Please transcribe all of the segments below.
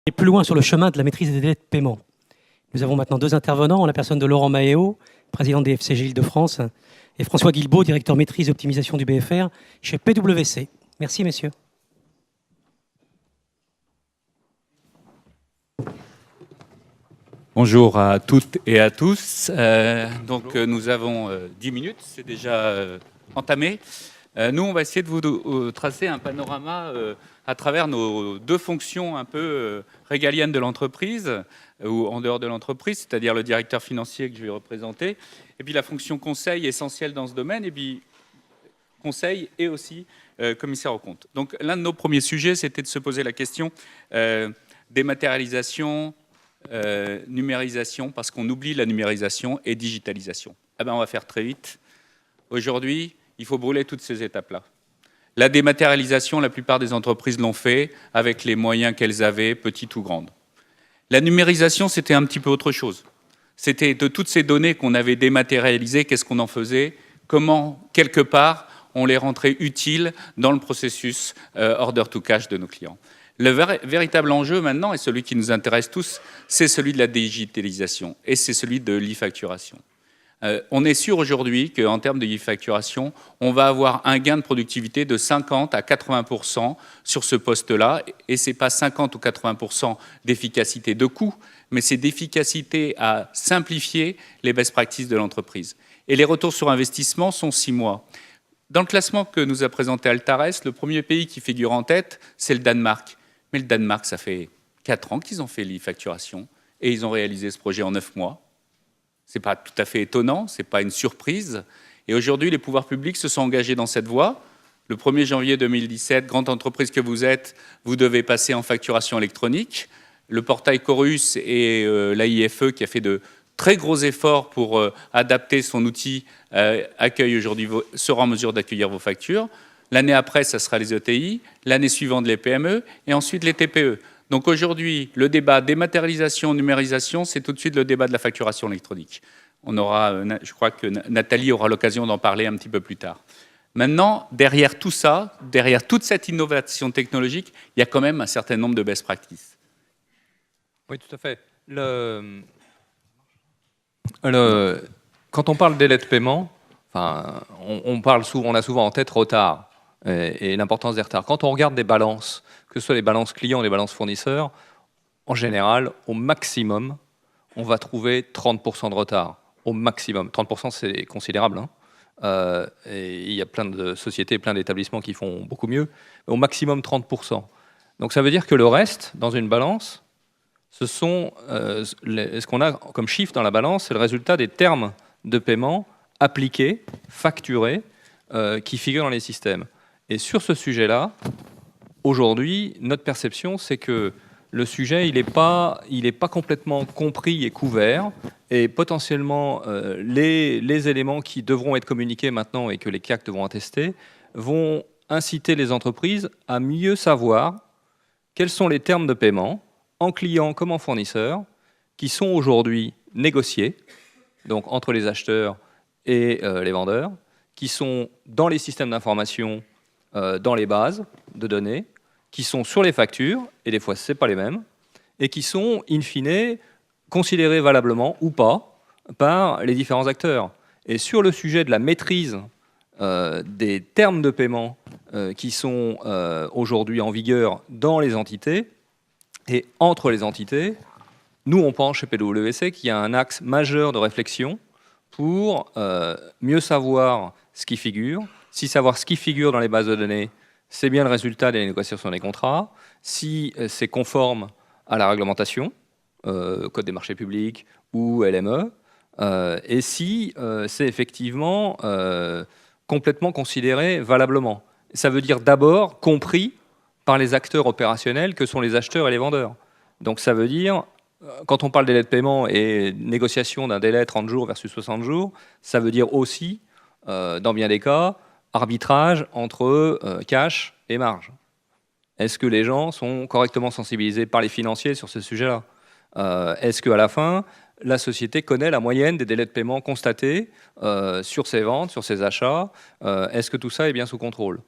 Et plus loin sur le chemin de la maîtrise des délais de paiement. Nous avons maintenant deux intervenants, en la personne de Laurent Mahéo, président des FCG Île-de-France, et François Guilbault, directeur maîtrise et optimisation du BFR chez PwC. Merci, messieurs. Bonjour à toutes et à tous. Nous avons 10 minutes, c'est déjà entamé. Nous, on va essayer de vous tracer un panorama à travers nos deux fonctions un peu régaliennes de l'entreprise, ou en dehors de l'entreprise, c'est-à-dire le directeur financier que je vais représenter, et puis la fonction conseil essentielle dans ce domaine, et puis conseil et aussi commissaire aux comptes. Donc l'un de nos premiers sujets, c'était de se poser la question dématérialisation, numérisation, parce qu'on oublie la numérisation et digitalisation. On va faire très vite. Aujourd'hui, il faut brûler toutes ces étapes-là. La dématérialisation, la plupart des entreprises l'ont fait avec les moyens qu'elles avaient, petites ou grandes. La numérisation, c'était un petit peu autre chose. C'était de toutes ces données qu'on avait dématérialisées, qu'est-ce qu'on en faisait, comment, quelque part, on les rentrait utiles dans le processus order to cash de nos clients. Le véritable enjeu maintenant, et celui qui nous intéresse tous, c'est celui de la digitalisation et c'est celui de l'e-facturation. On est sûr aujourd'hui qu'en termes de e-facturation, on va avoir un gain de productivité de 50 à 80% sur ce poste-là. Et ce n'est pas 50 ou 80% d'efficacité de coût, mais c'est d'efficacité à simplifier les best practices de l'entreprise. Et les retours sur investissement sont 6 mois. Dans le classement que nous a présenté Altares, le premier pays qui figure en tête, c'est le Danemark. Mais le Danemark, ça fait 4 ans qu'ils ont fait l'e-facturation et ils ont réalisé ce projet en 9 mois. Ce n'est pas tout à fait étonnant, ce n'est pas une surprise. Et aujourd'hui, les pouvoirs publics se sont engagés dans cette voie. Le 1er janvier 2017, grande entreprise que vous êtes, vous devez passer en facturation électronique. Le portail Chorus et l'AIFE, qui a fait de très gros efforts pour adapter son outil, accueille aujourd'hui, sera en mesure d'accueillir vos factures. L'année après, ça sera les ETI, l'année suivante, les PME, et ensuite les TPE. Donc aujourd'hui, le débat dématérialisation, numérisation, c'est tout de suite le débat de la facturation électronique. On aura, je crois que Nathalie aura l'occasion d'en parler un petit peu plus tard. Maintenant, derrière tout ça, derrière toute cette innovation technologique, il y a quand même un certain nombre de best practices. Oui, tout à fait. Quand on parle délai de paiement, enfin, on a souvent en tête retard et l'importance des retards. Quand on regarde des balances, que ce soit les balances clients ou les balances fournisseurs, en général, au maximum, on va trouver 30% de retard. Au maximum. 30%, c'est considérable. Et il y a plein de sociétés, plein d'établissements qui font beaucoup mieux. Mais au maximum, 30%. Donc ça veut dire que le reste, dans une balance, ce sont ce qu'on a comme chiffre dans la balance, c'est le résultat des termes de paiement appliqués, facturés, qui figurent dans les systèmes. Et sur ce sujet-là, aujourd'hui, notre perception, c'est que le sujet, il n'est pas complètement compris et couvert, et potentiellement, les éléments qui devront être communiqués maintenant et que les CAC devront attester vont inciter les entreprises à mieux savoir quels sont les termes de paiement, en client comme en fournisseur, qui sont aujourd'hui négociés, donc entre les acheteurs et les vendeurs, qui sont dans les systèmes d'information, dans les bases de données, qui sont sur les factures, et des fois ce n'est pas les mêmes, et qui sont, in fine, considérés valablement ou pas par les différents acteurs. Et sur le sujet de la maîtrise des termes de paiement qui sont aujourd'hui en vigueur dans les entités et entre les entités, nous on pense chez PwC qu'il y a un axe majeur de réflexion pour mieux savoir ce qui figure, si savoir ce qui figure dans les bases de données, c'est bien le résultat des négociations des contrats, si c'est conforme à la réglementation, Code des marchés publics ou LME, et si c'est effectivement complètement considéré valablement. Ça veut dire d'abord compris par les acteurs opérationnels que sont les acheteurs et les vendeurs. Donc ça veut dire, quand on parle délai de paiement et négociation d'un délai 30 jours versus 60 jours, ça veut dire aussi, dans bien des cas, arbitrage entre cash et marge. Est-ce que les gens sont correctement sensibilisés par les financiers sur ce sujet-là? Est-ce qu'à la fin, la société connaît la moyenne des délais de paiement constatés sur ses ventes, sur ses achats? Est-ce que tout ça est bien sous contrôle?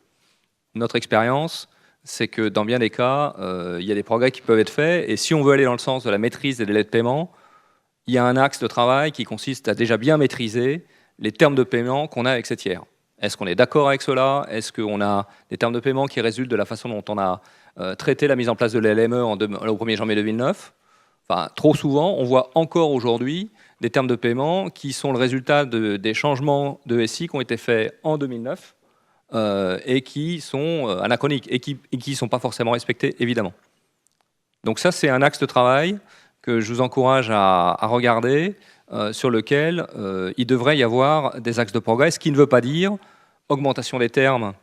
Notre expérience, c'est que dans bien des cas, il y a des progrès qui peuvent être faits. Et si on veut aller dans le sens de la maîtrise des délais de paiement, il y a un axe de travail qui consiste à déjà bien maîtriser les termes de paiement qu'on a avec ces tiers. Est-ce qu'on est d'accord avec cela? Est-ce qu'on a des termes de paiement qui résultent de la façon dont on a traité la mise en place de l'LME au 1er janvier 2009? Enfin, trop souvent, on voit encore aujourd'hui des termes de paiement qui sont le résultat des changements de SI qui ont été faits en 2009 et qui sont anachroniques et qui ne sont pas forcément respectés, évidemment. Donc ça, c'est un axe de travail que je vous encourage à regarder, sur lequel il devrait y avoir des axes de progrès, ce qui ne veut pas dire augmentation des termes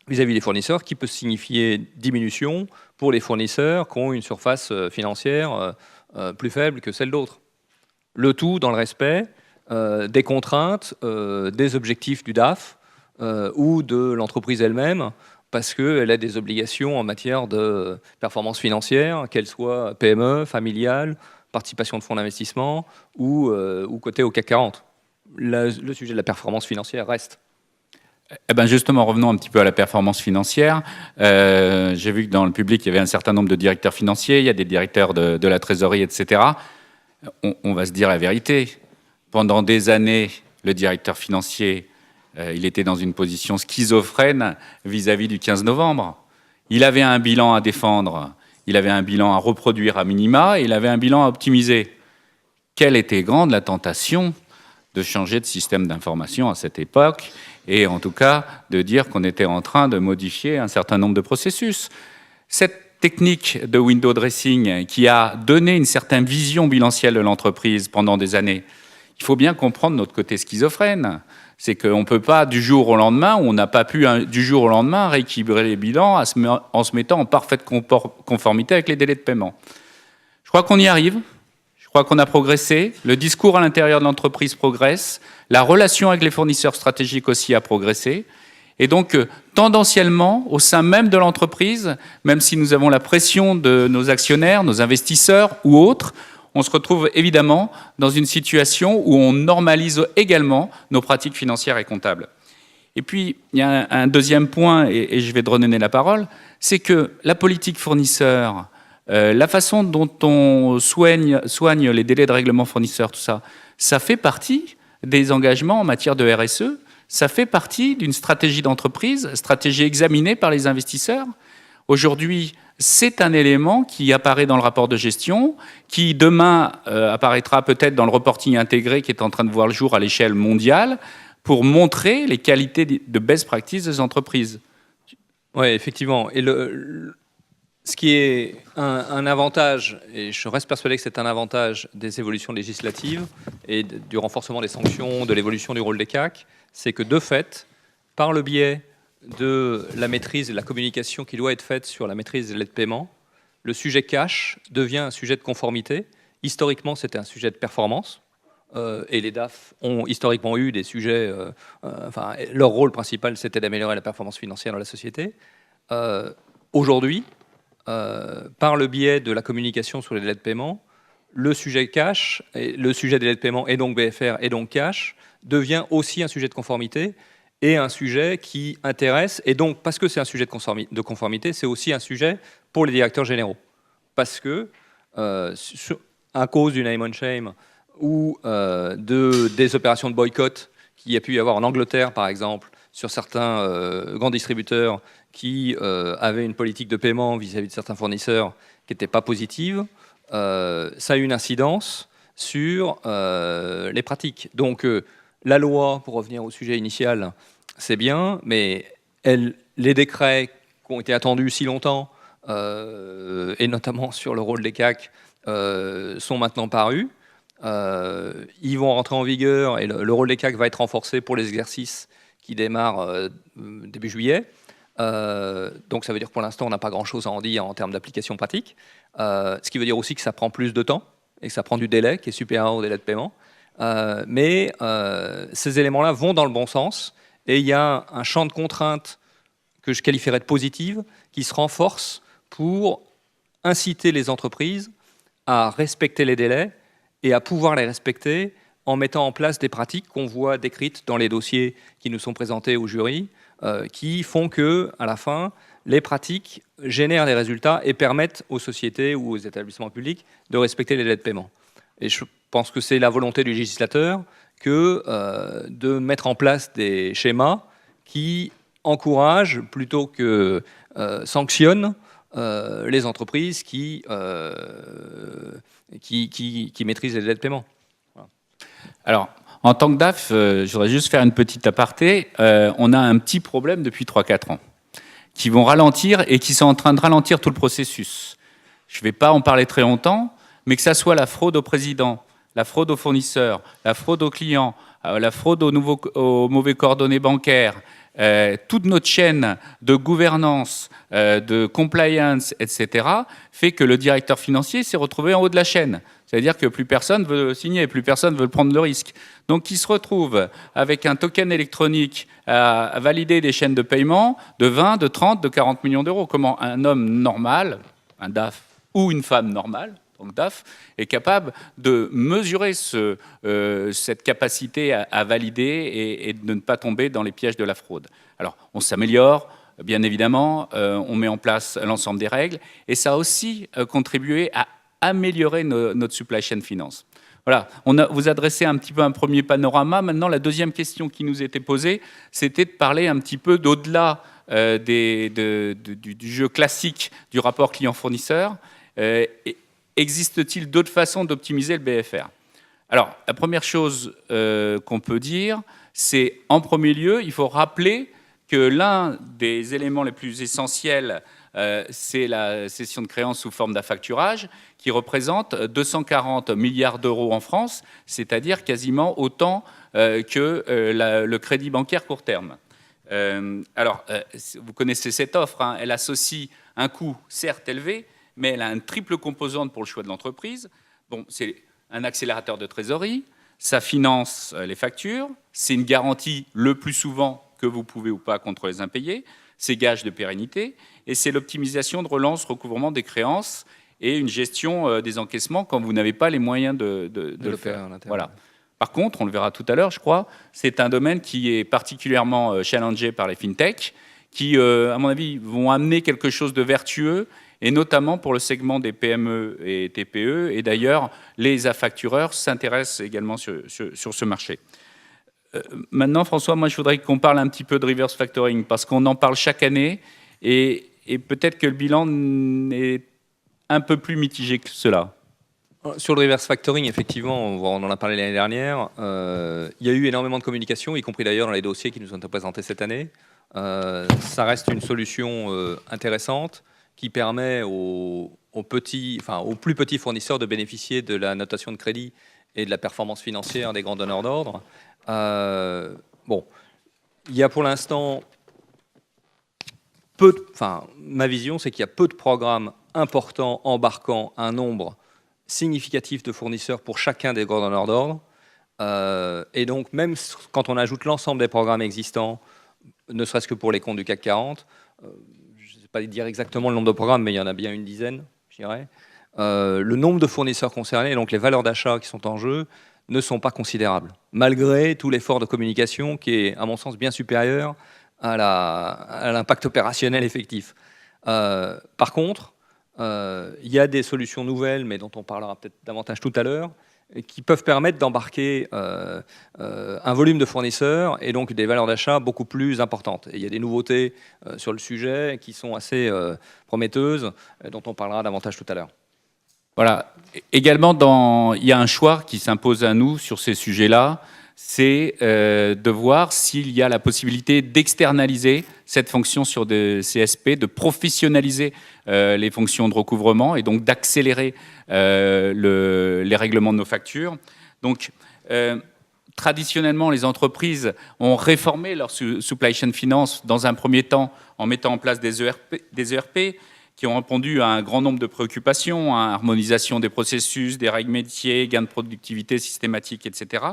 vis-à-vis des fournisseurs, qui peut signifier diminution pour les fournisseurs qui ont une surface financière plus faible que celle d'autres. Le tout dans le respect des contraintes, des objectifs du DAF ou de l'entreprise elle-même, parce qu'elle a des obligations en matière de performance financière, qu'elles soient PME, familiale, participation de fonds d'investissement ou côté au CAC 40. Le sujet de la performance financière reste. Eh ben justement, revenons un petit peu à la performance financière. J'ai vu que dans le public, il y avait un certain nombre de directeurs financiers, il y a des directeurs de la trésorerie, etc. On va se dire la vérité. Pendant des années, le directeur financier, il était dans une position schizophrène vis-à-vis du 15 novembre. Il avait un bilan à défendre, il avait un bilan à reproduire à minima, et il avait un bilan à optimiser. Quelle était grande la tentation de changer de système d'information à cette époque, et en tout cas de dire qu'on était en train de modifier un certain nombre de processus. Cette technique de window dressing qui a donné une certaine vision bilancielle de l'entreprise pendant des années, il faut bien comprendre notre côté schizophrène. C'est qu'on ne peut pas du jour au lendemain, on n'a pas pu du jour au lendemain rééquilibrer les bilans en se mettant en parfaite conformité avec les délais de paiement. Je crois qu'on y arrive. Je crois qu'on a progressé, le discours à l'intérieur de l'entreprise progresse, la relation avec les fournisseurs stratégiques aussi a progressé. Et donc, tendanciellement, au sein même de l'entreprise, même si nous avons la pression de nos actionnaires, nos investisseurs ou autres, on se retrouve évidemment dans une situation où on normalise également nos pratiques financières et comptables. Et puis, il y a un deuxième point, et je vais te redonner la parole, c'est que la politique fournisseur, la façon dont on soigne les délais de règlement fournisseur, tout ça, ça fait partie des engagements en matière de RSE, ça fait partie d'une stratégie d'entreprise, stratégie examinée par les investisseurs. Aujourd'hui, c'est un élément qui apparaît dans le rapport de gestion, qui demain apparaîtra peut-être dans le reporting intégré qui est en train de voir le jour à l'échelle mondiale pour montrer les qualités de best practice des entreprises. Oui, effectivement. Et ce qui est un avantage, et je reste persuadé que c'est un avantage des évolutions législatives et du renforcement des sanctions, de l'évolution du rôle des CAC, c'est que de fait, par le biais de la maîtrise et de la communication qui doit être faite sur la maîtrise des délais de paiement, le sujet cash devient un sujet de conformité. Historiquement, c'était un sujet de performance. Et les DAF ont historiquement eu des sujets... leur rôle principal, c'était d'améliorer la performance financière de la société. Aujourd'hui, par le biais de la communication sur les délais de paiement, le sujet cash, le sujet des délais de paiement et donc BFR et donc cash, devient aussi un sujet de conformité et un sujet qui intéresse. Et donc, parce que c'est un sujet de conformité, c'est aussi un sujet pour les directeurs généraux. Parce que, à cause du name and shame ou des opérations de boycott qu'il y a pu y avoir en Angleterre, par exemple, sur certains grands distributeurs qui avaient une politique de paiement vis-à-vis de certains fournisseurs qui n'était pas positive, ça a eu une incidence sur les pratiques. Donc, la loi, pour revenir au sujet initial, c'est bien, mais les décrets qui ont été attendus si longtemps, et notamment sur le rôle des CAC, sont maintenant parus. Ils vont rentrer en vigueur et le rôle des CAC va être renforcé pour les exercices qui démarrent début juillet. Donc ça veut dire que pour l'instant, on n'a pas grand-chose à en dire en termes d'application pratique. Ce qui veut dire aussi que ça prend plus de temps et que ça prend du délai qui est supérieur au délai de paiement. Mais ces éléments-là vont dans le bon sens et il y a un champ de contraintes que je qualifierais de positive qui se renforce pour inciter les entreprises à respecter les délais et à pouvoir les respecter en mettant en place des pratiques qu'on voit décrites dans les dossiers qui nous sont présentés au jury, qui font que, à la fin, les pratiques génèrent des résultats et permettent aux sociétés ou aux établissements publics de respecter les délais de paiement. Et je pense que c'est la volonté du législateur que de mettre en place des schémas qui encouragent plutôt que sanctionnent les entreprises qui maîtrisent les délais de paiement. Voilà. Alors, en tant que DAF, je voudrais juste faire une petite aparté. On a un petit problème depuis 3-4 ans qui vont ralentir et qui sont en train de ralentir tout le processus. Je ne vais pas en parler très longtemps, mais que ça soit la fraude au président, la fraude aux fournisseurs, la fraude aux clients, la fraude aux mauvais coordonnées bancaires, toute notre chaîne de gouvernance, de compliance, etc., fait que le directeur financier s'est retrouvé en haut de la chaîne. C'est-à-dire que plus personne veut signer, plus personne veut prendre le risque. Donc il se retrouve avec un token électronique à valider des chaînes de paiement de 20, de 30, de 40 millions d'euros. Comment un homme normal, un DAF ou une femme normale, donc DAF, est capable de mesurer cette capacité à valider et de ne pas tomber dans les pièges de la fraude. Alors, on s'améliore, bien évidemment, on met en place l'ensemble des règles, et ça a aussi contribué à améliorer notre supply chain finance. Voilà, on a vous adressé un petit peu un premier panorama. Maintenant, la deuxième question qui nous était posée, c'était de parler un petit peu d'au-delà du jeu classique du rapport client-fournisseur. Existe-t-il d'autres façons d'optimiser le BFR? Alors, la première chose qu'on peut dire, c'est en premier lieu, il faut rappeler que l'un des éléments les plus essentiels, c'est la cession de créances sous forme d'affacturage, qui représente 240 milliards d'euros en France, c'est-à-dire quasiment autant que le crédit bancaire court terme. Alors, vous connaissez cette offre, hein, elle associe un coût certes élevé, mais elle a une triple composante pour le choix de l'entreprise. Bon, c'est un accélérateur de trésorerie, ça finance les factures, c'est une garantie le plus souvent que vous pouvez ou pas contre les impayés, c'est gage de pérennité, et c'est l'optimisation de relance, recouvrement des créances et une gestion des encaissements quand vous n'avez pas les moyens de le faire. Voilà. Par contre, on le verra tout à l'heure, je crois, c'est un domaine qui est particulièrement challengé par les fintechs, qui, à mon avis, vont amener quelque chose de vertueux, et notamment pour le segment des PME et TPE. Et d'ailleurs, les affactureurs s'intéressent également sur ce marché. Maintenant, François, moi, je voudrais qu'on parle un petit peu de reverse factoring, parce qu'on en parle chaque année, et peut-être que le bilan est un peu plus mitigé que cela. Sur le reverse factoring, effectivement, on en a parlé l'année dernière, il y a eu énormément de communication, y compris d'ailleurs dans les dossiers qui nous ont été présentés cette année. Ça reste une solution intéressante qui permet aux plus petits fournisseurs de bénéficier de la notation de crédit et de la performance financière des grands donneurs d'ordre. Bon, il y a pour l'instant ma vision, c'est qu'il y a peu de programmes importants embarquant un nombre significatif de fournisseurs pour chacun des grands donneurs d'ordre. Et donc, même quand on ajoute l'ensemble des programmes existants, ne serait-ce que pour les comptes du CAC 40, je ne sais pas dire exactement le nombre de programmes, mais il y en a bien une dizaine, je dirais. Le nombre de fournisseurs concernés, donc les valeurs d'achat qui sont en jeu, ne sont pas considérables, malgré tout l'effort de communication qui est, à mon sens, bien supérieur à l'impact opérationnel effectif. Par contre, il y a des solutions nouvelles, mais dont on parlera peut-être davantage tout à l'heure, qui peuvent permettre d'embarquer un volume de fournisseurs et donc des valeurs d'achat beaucoup plus importantes. Et il y a des nouveautés sur le sujet qui sont assez prometteuses, dont on parlera davantage tout à l'heure. Voilà. Également, il y a un choix qui s'impose à nous sur ces sujets-là, c'est de voir s'il y a la possibilité d'externaliser cette fonction sur des CSP, de professionnaliser les fonctions de recouvrement et donc d'accélérer les règlements de nos factures. Donc, traditionnellement, les entreprises ont réformé leur supply chain finance dans un premier temps en mettant en place des ERP qui ont répondu à un grand nombre de préoccupations, hein, harmonisation des processus, des règles métiers, gains de productivité systématique, etc.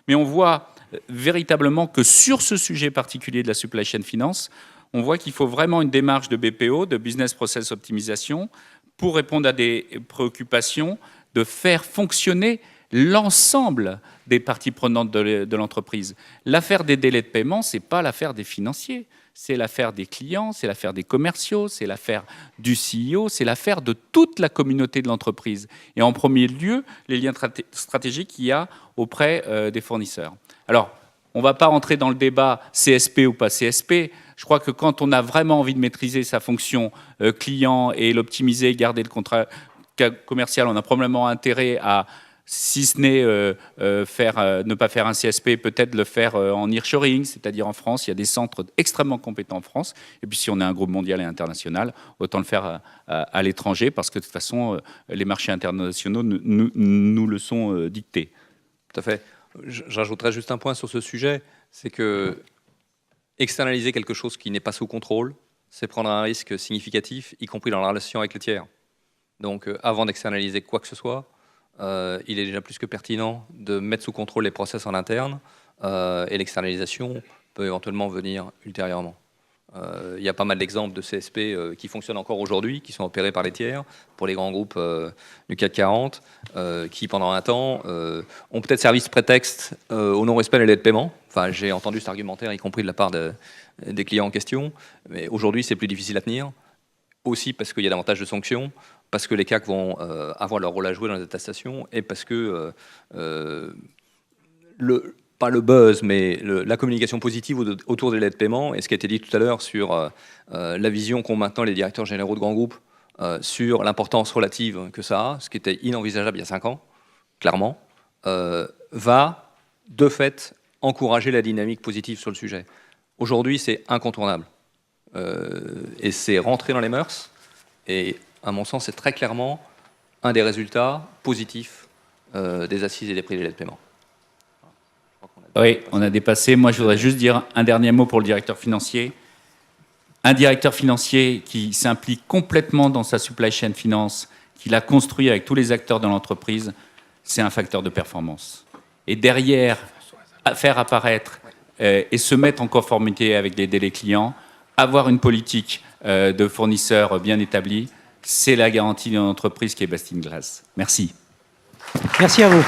Mais on voit véritablement que sur ce sujet particulier de la supply chain finance, on voit qu'il faut vraiment une démarche de BPO, de Business Process Optimisation, pour répondre à des préoccupations, de faire fonctionner l'ensemble des parties prenantes de l'entreprise. L'affaire des délais de paiement, ce n'est pas l'affaire des financiers. C'est l'affaire des clients, c'est l'affaire des commerciaux, c'est l'affaire du CEO, c'est l'affaire de toute la communauté de l'entreprise. Et en premier lieu, les liens stratégiques qu'il y a auprès des fournisseurs. Alors, on ne va pas rentrer dans le débat CSP ou pas CSP. Je crois que quand on a vraiment envie de maîtriser sa fonction client et l'optimiser, garder le contrat commercial, on a probablement intérêt à, si ce n'est ne pas faire un CSP, peut-être le faire en nearshoring, c'est-à-dire en France. Il y a des centres extrêmement compétents en France. Et puis si on est un groupe mondial et international, autant le faire à l'étranger, parce que de toute façon, les marchés internationaux nous le sont dictés. Tout à fait. J'ajouterais juste un point sur ce sujet, c'est que externaliser quelque chose qui n'est pas sous contrôle, c'est prendre un risque significatif, y compris dans la relation avec le tiers. Donc avant d'externaliser quoi que ce soit, il est déjà plus que pertinent de mettre sous contrôle les process en interne et l'externalisation peut éventuellement venir ultérieurement. Il y a pas mal d'exemples de CSP qui fonctionnent encore aujourd'hui, qui sont opérés par les tiers, pour les grands groupes du CAC 40, qui pendant un temps ont peut-être servi ce prétexte au non-respect des délais de paiement. Enfin, j'ai entendu cet argumentaire, y compris de la part des clients en question, mais aujourd'hui c'est plus difficile à tenir, aussi parce qu'il y a davantage de sanctions, parce que les CAC vont avoir leur rôle à jouer dans les attestations, et parce que pas le buzz, mais la communication positive autour des délais de paiement, et ce qui a été dit tout à l'heure sur la vision qu'ont maintenant les directeurs généraux de grands groupes sur l'importance relative que ça a, ce qui était inenvisageable il y a 5 ans, clairement, va de fait encourager la dynamique positive sur le sujet. Aujourd'hui, c'est incontournable. Et c'est rentré dans les mœurs, et à mon sens, c'est très clairement un des résultats positifs des assises et des prix des délais de paiement. Oui, on a dépassé. Moi, je voudrais juste dire un dernier mot pour le directeur financier. Un directeur financier qui s'implique complètement dans sa supply chain finance, qui l'a construit avec tous les acteurs de l'entreprise, c'est un facteur de performance. Et derrière, faire apparaître et se mettre en conformité avec les délais clients, avoir une politique de fournisseurs bien établie, c'est la garantie d'une entreprise qui est best in class. Merci. Merci à vous.